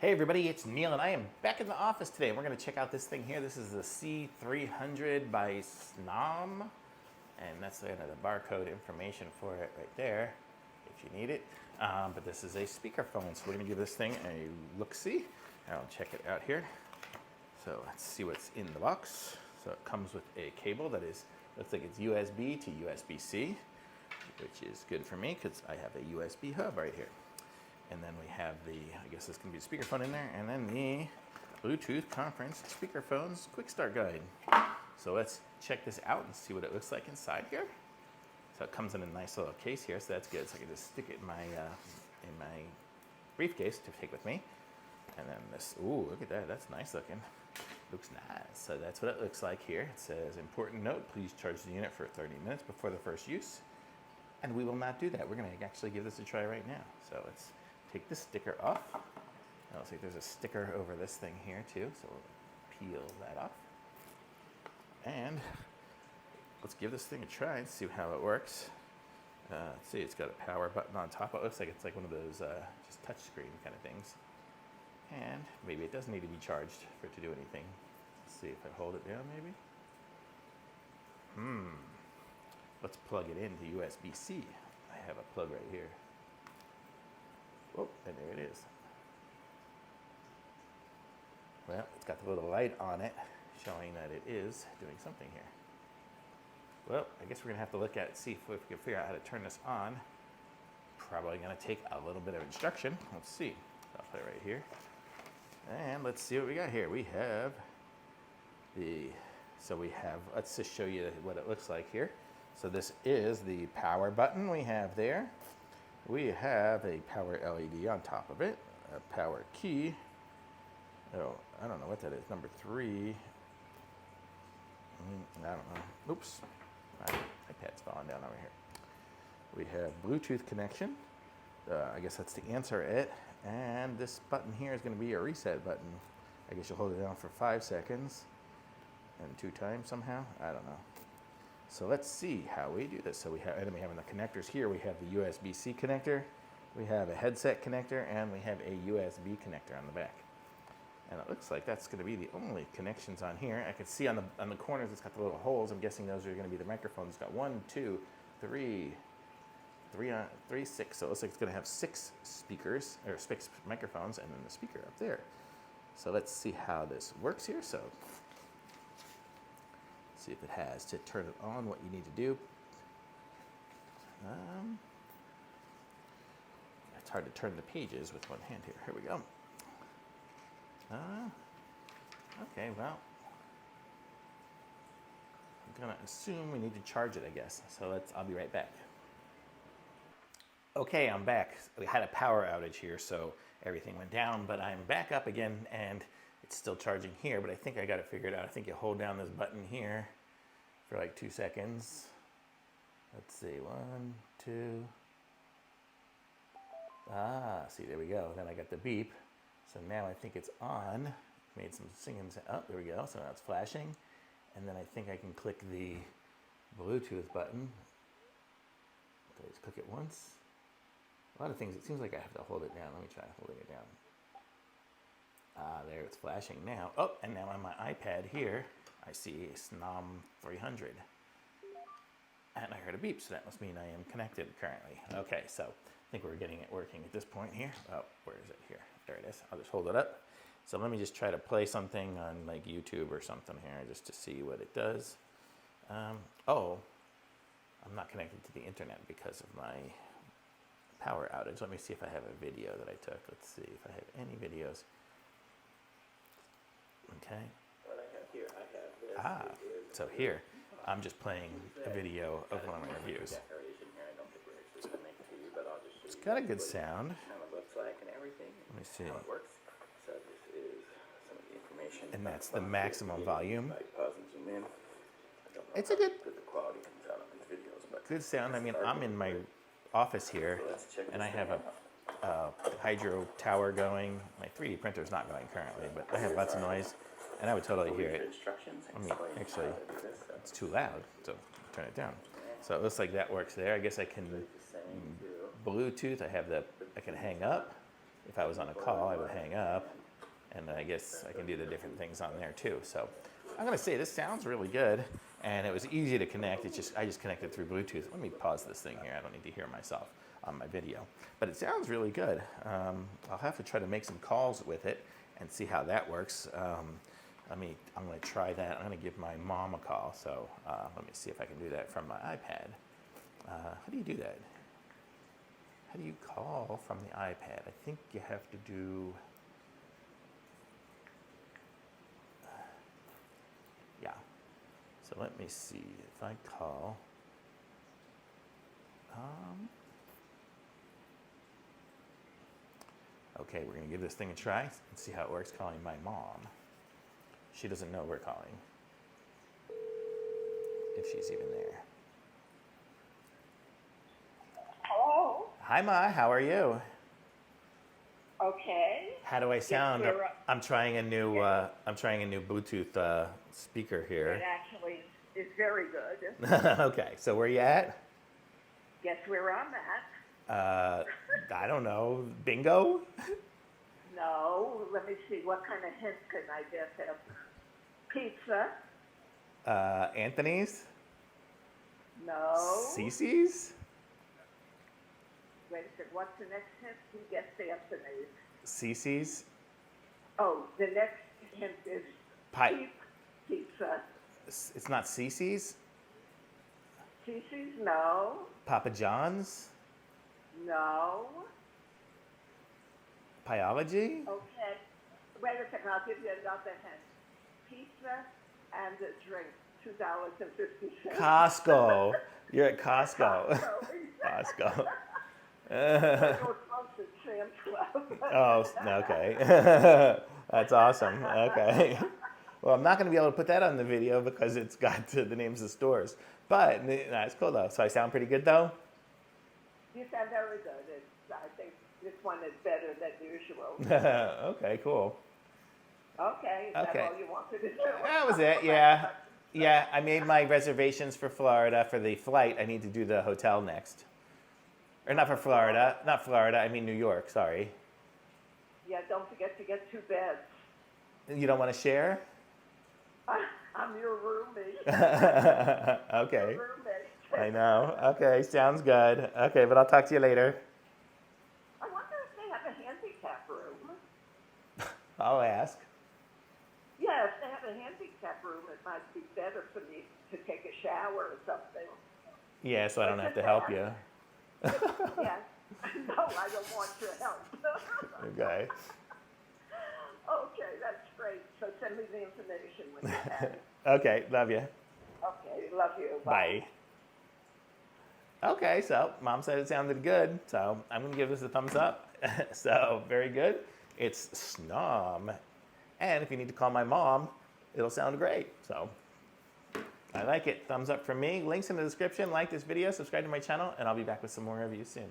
Hey everybody, it's Neil and I am back in the office today. We're going to check out this thing here. This is the C300 by SNOM, and that's the barcode information for it right there if you need it. But this is a speakerphone, so we're going to give this thing a look-see. I'll check it out here. So let's see what's in the box. So it comes with a cable that looks like it's USB to USB-C, which is good for me because I have a USB hub right here. And then we have I guess this can be a speakerphone in there, and then the Bluetooth conference speakerphones quick start guide. So let's check this out and see what it looks like inside here. So it comes in a nice little case here, so that's good. So I can just stick it in my briefcase to take with me. And then this, ooh, look at that, that's nice looking. Looks nice. So that's what it looks like here. It says, important note, please charge the unit for 30 minutes before the first use. And we will not do that. We're gonna actually give this a try right now. So let's take this sticker off. It looks like there's a sticker over this thing here too, so we'll peel that off. And let's give this thing a try and see how it works. Let's see, it's got a power button on top. It looks like it's like one of those just touch screen kind of things. And maybe it doesn't need to be charged for it to do anything. Let's see if I hold it down maybe. Let's plug it into USB-C. I have a plug right here. Oh, and there it is. Well, it's got the little light on it showing that it is doing something here. Well, I guess we're gonna have to look at it, see if we can figure out how to turn this on. Probably gonna take a little bit of instruction. Let's see. I'll put it right here. And let's see what we got here. We have let's just show you what it looks like here. So this is the power button we have there. We have a power LED on top of it, a power key. Oh, I don't know what that is, number 3. I don't know. Oops, my iPad's falling down over here. We have Bluetooth connection. I guess that's to answer it. And this button here is gonna be a reset button. I guess you'll hold it down for 5 seconds and 2 times somehow, I don't know. So let's see how we do this. So we have the connectors here. We have the USB-C connector, we have a headset connector, and we have a USB connector on the back. And it looks like that's going to be the only connections on here. I can see on the corners it's got the little holes. I'm guessing those are going to be the microphones. It's got 1, 2, 3, 6. So it looks like it's going to have 6 speakers, or 6 microphones, and then the speaker up there. So let's see how this works here. So see if it has to turn it on, what you need to do. It's hard to turn the pages with one hand here. Here we go. Okay, well, I'm gonna assume we need to charge it, I guess. So I'll be right back. Okay, I'm back. We had a power outage here, so everything went down, but I'm back up again, and it's still charging here, but I think I got it figured out. I think you hold down this button here for like 2 seconds. Let's see, 1, 2. See, there we go. Then I got the beep. So now I think it's on. Made some singing. Oh, there we go. So now it's flashing. And then I think I can click the Bluetooth button. I just click it once. A lot of things, it seems like I have to hold it down. Let me try holding it down. There, it's flashing now. Oh, and now on my iPad here, I see SNOM 300. And I heard a beep, so that must mean I am connected currently. Okay, so I think we're getting it working at this point here. Oh, where is it here? There it is. I'll just hold it up. So let me just try to play something on like YouTube or something here just to see what it does. Oh, I'm not connected to the internet because of my power outage. Let me see if I have a video that I took. Let's see if I have any videos. Okay. What I have here, I have this. So here, I'm just playing a video of one of my reviews. It's got a good sound. Let me see. So this is some of the information. And that's the maximum volume. It's a good quality comes out on these videos, but good sound. I mean, I'm in my office here, and I have a hydro tower going. My 3D printer is not going currently, but I have lots of noise, and I would totally hear it. I mean, actually, it's too loud, so turn it down. So it looks like that works there. I guess I can Bluetooth. I can hang up. If I was on a call, I would hang up. And I guess I can do the different things on there too. So I'm gonna say this sounds really good, and it was easy to connect. I just connected through Bluetooth. Let me pause this thing here. I don't need to hear myself on my video, but it sounds really good. I'll have to try to make some calls with it and see how that works. I'm gonna try that. I'm gonna give my mom a call. So let me see if I can do that from my iPad. How do you do that? How do you call from the iPad? I think you have to do, yeah. So let me see if I call, okay, we're gonna give this thing a try and see how it works calling my mom. She doesn't know we're calling, if she's even there. Hello. Hi, Ma. How are you? Okay. How do I sound? we're, uh, I'm trying a new Bluetooth speaker It here. actually is very good. Okay, so where you at? Guess where I'm at? I don't know. Bingo? No. Let me see. What kind of hint can I get him? Pizza? Anthony's? No. Cece's? Wait a second. What's the next hint? He gets Anthony's. Cece's? Oh, the next hint is cheap pizza. It's not Cece's? Cece's? No. Papa John's? No. Pyology? Okay. Wait a second. I'll give you another hint. Pizza and a drink. $2.50. Costco. You're at Costco. Costco. Costco. Sam's Club. Oh, okay. That's awesome. Okay. Well, I'm not going to be able to put that on the video because it's got the names of stores. But that's cool, though. So I sound pretty good, though? You sound very good. I think this one is better than usual. Okay, cool. Okay. Is that Okay. all you wanted to do? That was it, yeah. Yeah, I made my reservations for Florida for the flight. I need to do the hotel next. Or not for Florida. Not Florida. I mean New York, sorry. Yeah, don't forget to get 2 beds. You don't want to share? I'm your roomie. Okay. Your roommate. I know. Okay, sounds good. Okay, but I'll talk to you later. I wonder if they have a handicap room. I'll ask. Yeah, if they have a handicap room, it might be better for me to take a shower or something. Yeah, so I don't have to help you. Yeah. No, I don't want your help. Okay. Okay, that's great. So send me the information when you have it. Okay, love you. Okay, love you. Bye. Okay, so Mom said it sounded good, so I'm going to give this a thumbs up. So, very good. It's SNOM. And if you need to call my mom, it'll sound great. So, I like it. Thumbs up from me. Links in the description. Like this video, subscribe to my channel, and I'll be back with some more reviews soon.